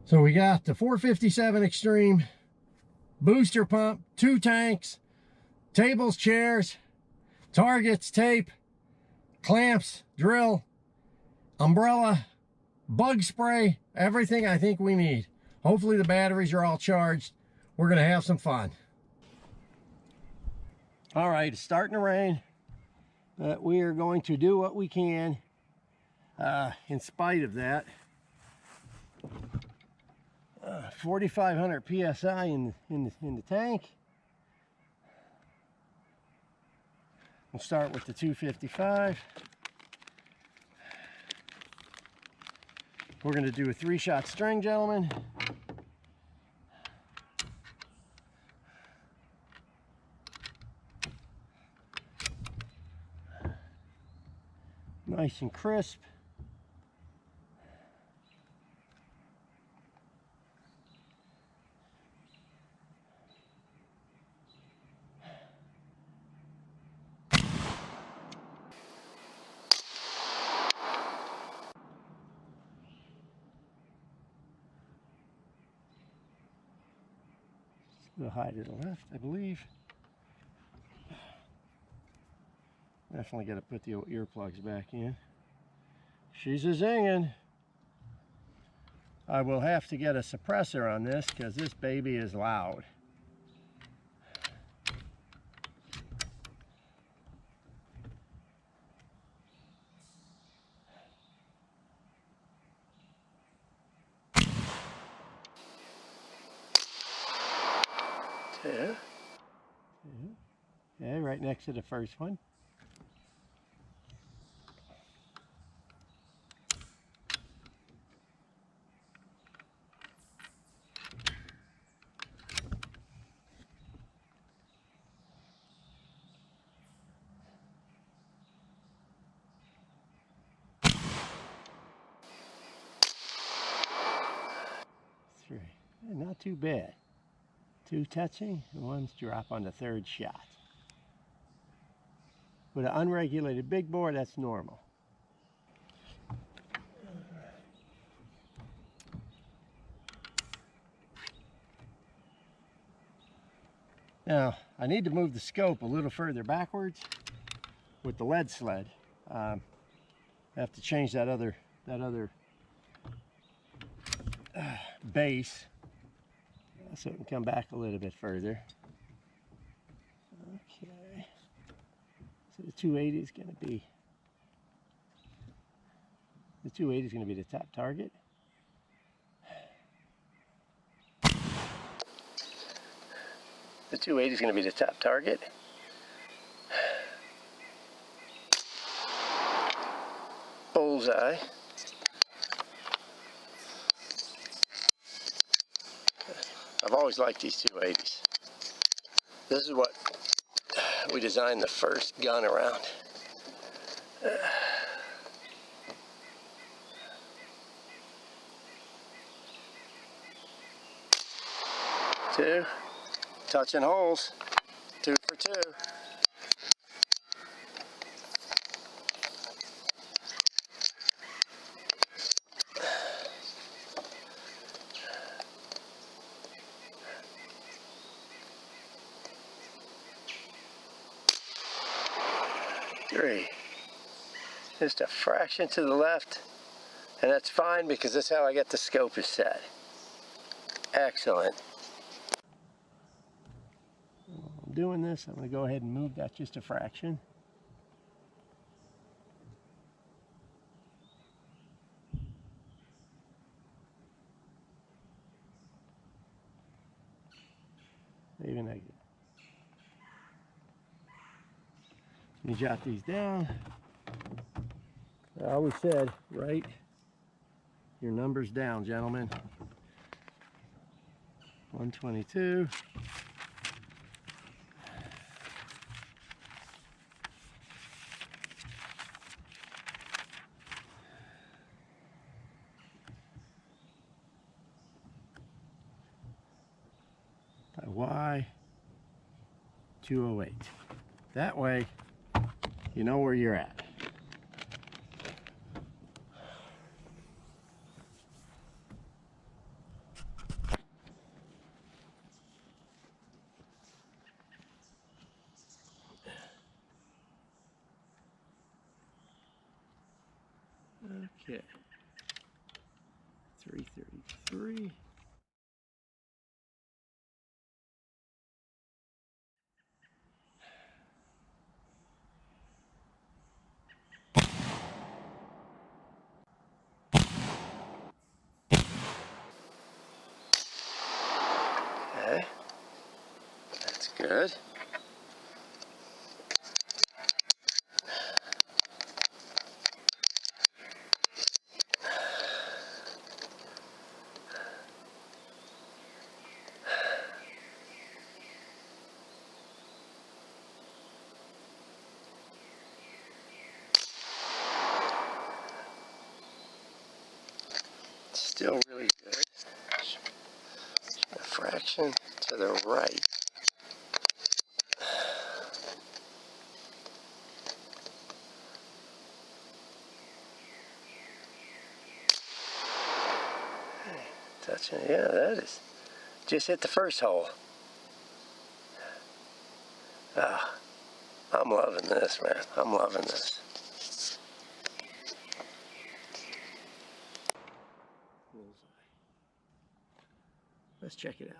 So we got the 457 Extreme, booster pump, 2 tanks, tables, chairs, targets, tape, clamps, drill, umbrella, bug spray, everything I think we need. Hopefully the batteries are all charged. We're gonna have some fun. All right, it's starting to rain, but we are going to do what we can in spite of that. 4,500 PSI in the tank. We'll start with the 255. We're going to do a 3-shot string, gentlemen. Nice and crisp. A high to the left, I believe. Definitely got to put the old earplugs back in. She's a zinging. I will have to get a suppressor on this because this baby is loud. Yeah. Okay, right next to the first one. Three. Not too bad. 2 touching, and 1's drop on the 3rd shot. With an unregulated big bore, that's normal. Now, I need to move the scope a little further backwards with the lead sled. I have to change that other base so it can come back a little bit further. Okay, so the 280 is going to be the top target. The 280 is going to be the top target. Bullseye. I've always liked these 280s. This is what we designed the first gun around. Two. Touching holes. 2 for 2. Three. Just a fraction to the left, and that's fine because that's how I get the scope is set. Excellent. While I'm doing this, I'm going to go ahead and move that just a fraction. Even negative. Let me jot these down. I always said, write your numbers down, gentlemen. 122. By Y 208. That way, you know where you're at. Okay. 333. Okay. That's good. Still really good. A fraction to the right. Touching, yeah, that is. Just hit the first hole. Ah, I'm loving this, man. I'm loving this. Let's check it out.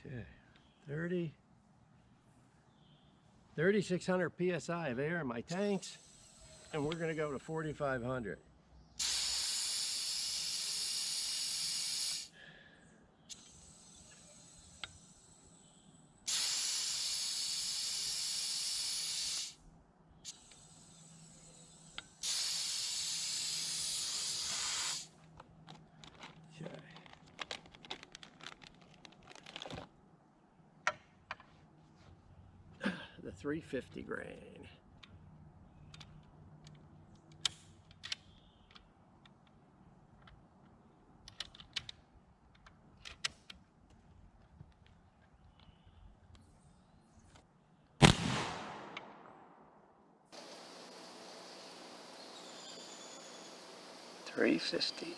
Okay, 3,600 PSI of air in my tanks, and we're gonna go to 4,500. Okay. The 350 grain. $3.50.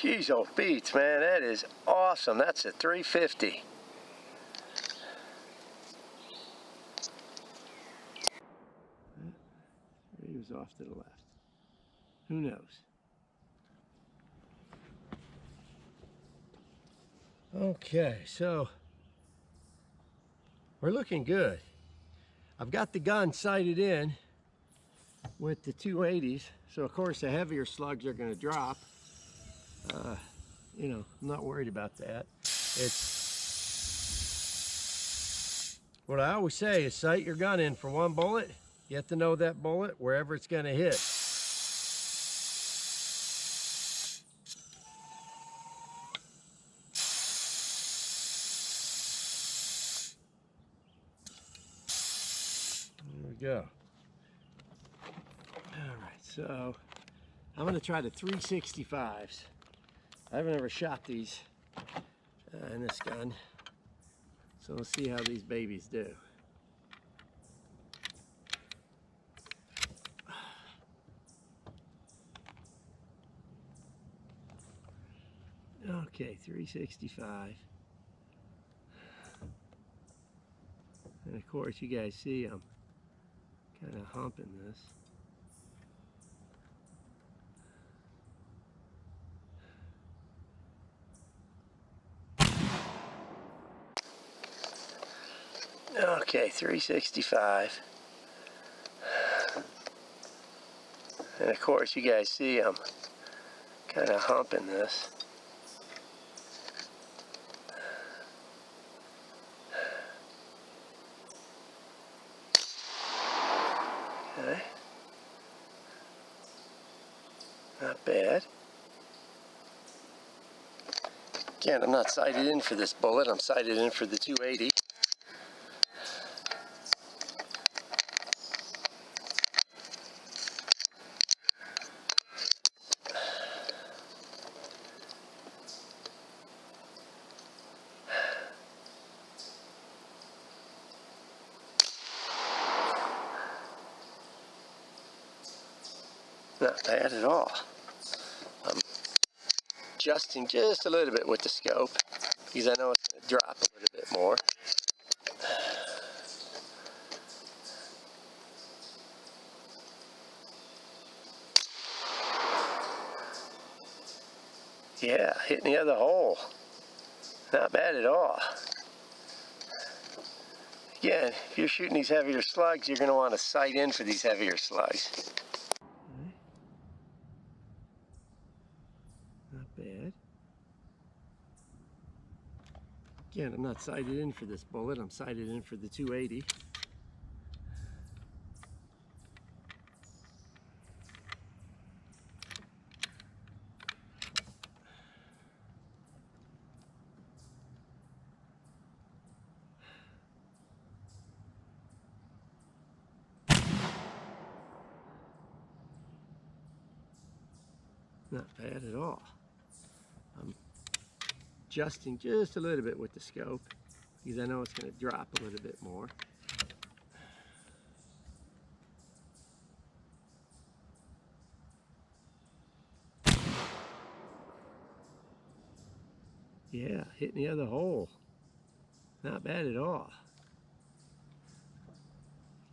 Geez, oh beats, man, that is awesome. That's a 350. He was off to the left. Who knows? Okay, so we're looking good. I've got the gun sighted in with the 280s, so of course the heavier slugs are going to drop. You know, I'm not worried about that. It's what I always say is sight your gun in for one bullet. You have to know that bullet wherever it's going to hit. There we go. All right, so I'm going to try the 365s. I haven't ever shot these in this gun, so let's see how these babies do. Okay, 365. And of course, you guys see I'm Kind of humping this. Okay, 365. And of course, you guys see I'm kind of humping this. Okay. Not bad. Again, I'm not sighted in for this bullet. I'm sighted in for the 280. Not bad at all. I'm adjusting just a little bit with the scope because I know it's going to drop a little bit more. Yeah, hitting the other hole. Not bad at all. Again, if you're shooting these heavier slugs, you're going to want to sight in for these heavier slugs. Not bad. Again, I'm not sighted in for this bullet. I'm sighted in for the 280. Not bad at all. I'm adjusting just a little bit with the scope because I know it's going to drop a little bit more. Yeah, hitting the other hole. Not bad at all.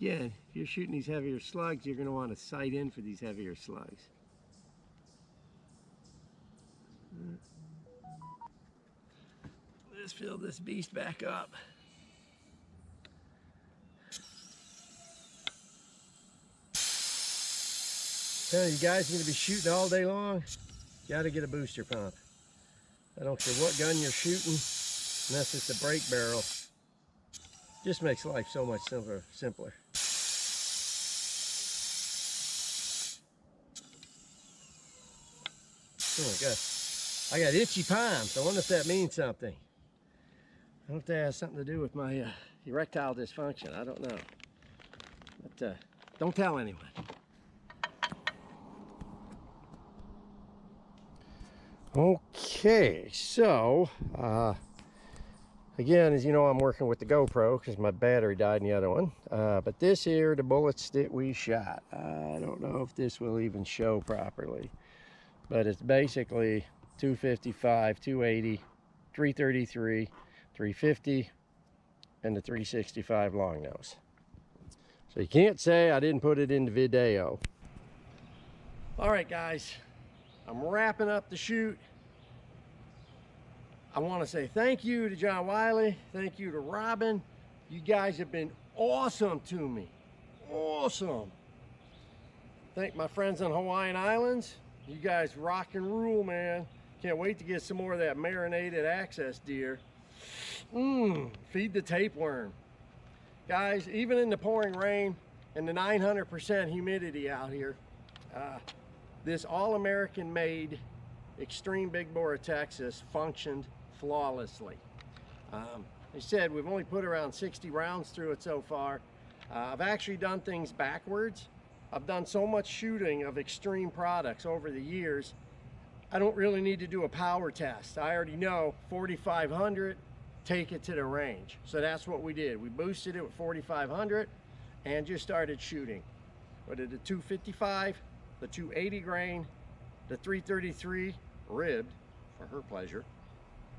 Again, if you're shooting these heavier slugs, you're going to want to sight in for these heavier slugs. Let's fill this beast back up. Tell you guys, you're going to be shooting all day long. You got to get a booster pump. I don't care what gun you're shooting, unless it's a brake barrel. Just makes life so much simpler. Oh my God. I got itchy palms. I wonder if that means something. I wonder if that has something to do with my erectile dysfunction. I don't know. But don't tell anyone. Okay, so again, as you know, I'm working with the GoPro because my battery died in the other one. But this here, the bullets that we shot, I don't know if this will even show properly, but it's basically 255, 280, 333, 350, and the 365 long nose. So you can't say I didn't put it in the video. All right, guys, I'm wrapping up the shoot. I want to say thank you to John Wiley. Thank you to Robin. You guys have been awesome to me. Awesome. Thank my friends on Hawaiian Islands. You guys rock and rule, man. Can't wait to get some more of that marinated access deer. Feed the tapeworm. Guys, even in the pouring rain and the 900% humidity out here, this all-American made Extreme Big Bore of Texas functioned flawlessly. They said we've only put around 60 rounds through it so far. I've actually done things backwards. I've done so much shooting of extreme products over the years, I don't really need to do a power test. I already know 4,500, take it to the range. So that's what we did. We boosted it with 4,500 and just started shooting. What did the 255, the 280 grain, the 333 ribbed for her pleasure,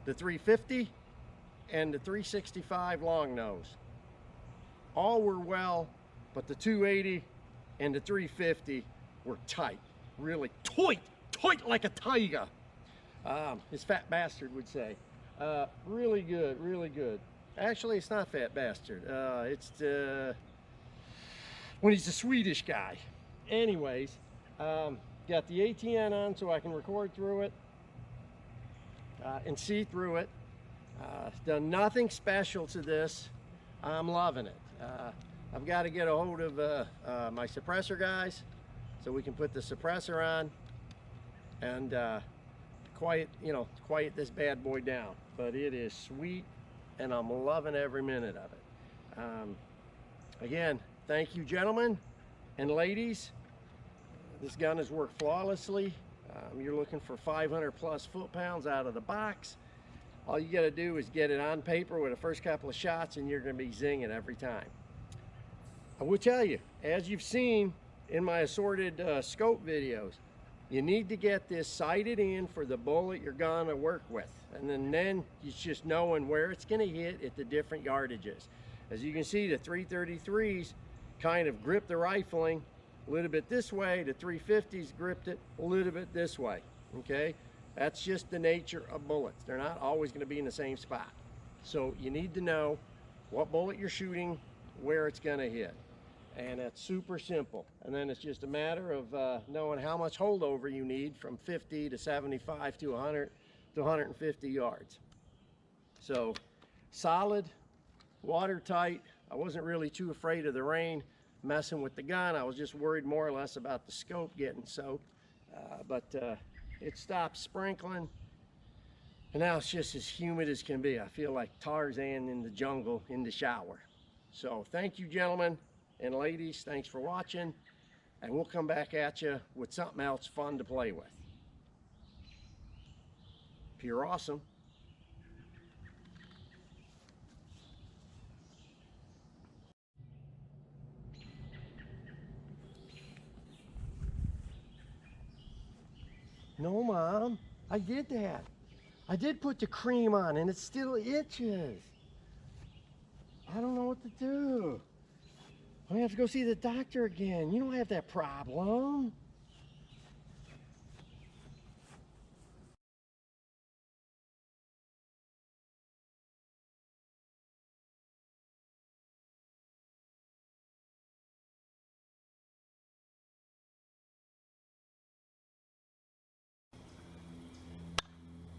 the 350, and the 365 long nose. All were well but the 280 and the 350 were tight, really tight like a tiger. His fat bastard would say. Really good, really good. Actually, it's not fat bastard. It's when he's a Swedish guy. Anyways, got the ATN on so I can record through it and see through it. Done nothing special to this. I'm loving it. I've got to get a hold of my suppressor guys so we can put the suppressor on and quiet this bad boy down. But it is sweet and I'm loving every minute of it. Again, thank you, gentlemen and ladies. This gun has worked flawlessly. You're looking for 500 plus foot-pounds out of the box. All you got to do is get it on paper with the first couple of shots and you're going to be zinging every time. I will tell you, as you've seen in my assorted scope videos, you need to get this sighted in for the bullet you're going to work with. And then it's just knowing where it's going to hit at the different yardages. As you can see, the 333s kind of grip the rifling a little bit this way. The 350s gripped it a little bit this way. Okay, that's just the nature of bullets. They're not always going to be in the same spot. So you need to know what bullet you're shooting, where it's going to hit. And that's super simple. And then it's just a matter of knowing how much holdover you need from 50 to 75 to 100 to 150 yards. So solid, watertight. I wasn't really too afraid of the rain messing with the gun. I was just worried more or less about the scope getting soaked. But it stopped sprinkling. And now it's just as humid as can be. I feel like Tarzan in the jungle in the shower. So thank you, gentlemen and ladies. Thanks for watching. And we'll come back at you with something else fun to play with. Pure awesome. No, Mom, I did that. I did put the cream on and it still itches. I don't know what to do. I'm gonna have to go see the doctor again. You don't have that problem.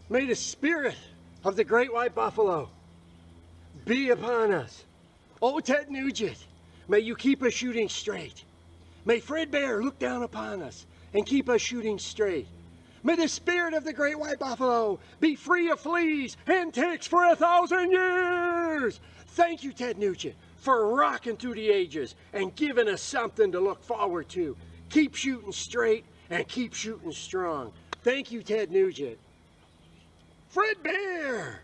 May the spirit of the great white buffalo be upon us. Oh, Ted Nugent, may you keep us shooting straight. May Fred Bear look down upon us and keep us shooting straight. May the spirit of the great white buffalo be free of fleas and ticks for 1,000 years. Thank you, Ted Nugent, for rocking through the ages and giving us something to look forward to. Keep shooting straight and keep shooting strong. Thank you, Ted Nugent. Fred Bear!